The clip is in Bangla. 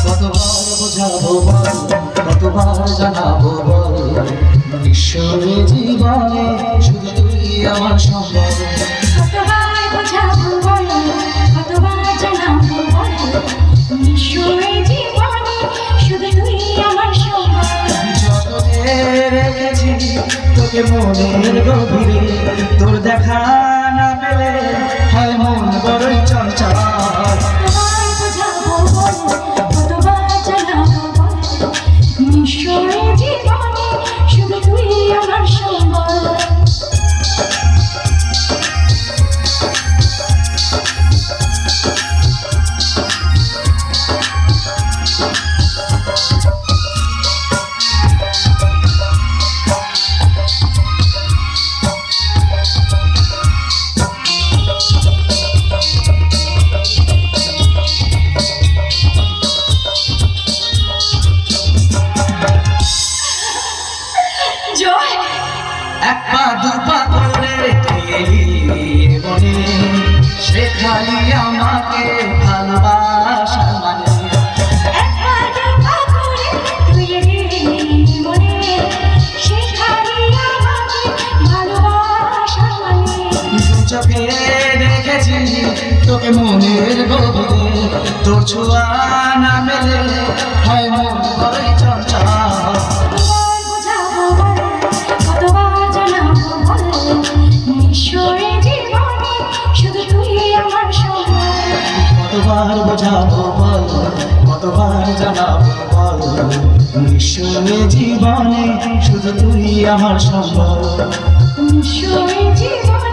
কতবার বোঝাবো বল, কতবার জানাবো বল, ঈশ্বরে জীবনে শুধু তুই আমার সম্বল। কতবার বোঝাবো বল, কতবার জানাবো বল, ঈশ্বরে জীবনে শুধু তুই আমার সম্বল। যতনে রেখেছি তোকে মনের গভীরে, তোর দেখা না পেলে হয় মন বড়ই চঞ্চল। কতবার বোঝাবো বল, কতবার জানাবো বল, ঈশ্বরে জীবনে শুধু তুই আমার সম্বল। জয় এক পা দু পা করে তুই এলি মনে, শেখালি আমাকে ভালোবাসা মানে। একবার দুবার করে তুই এলি মনে, শেখালি আমাকে ভালোবাসা মানে। দু চোখে দেখেছি তোকে মনের গভীরে, তোর ছোঁয়া না মেলে হয় মন বড়ই চঞ্চল। কতবার বোঝাবো বল, কতবার জানাবো বল, ঈশ্বরে জীবনে শুধু তুই আমার সম্বল। কতবার বোঝাবো বল, কতবার জানাবো বল, ঈশ্বরে জীবনে শুধু তুই আমার সম্বল। ঈশ্বরে জীবনে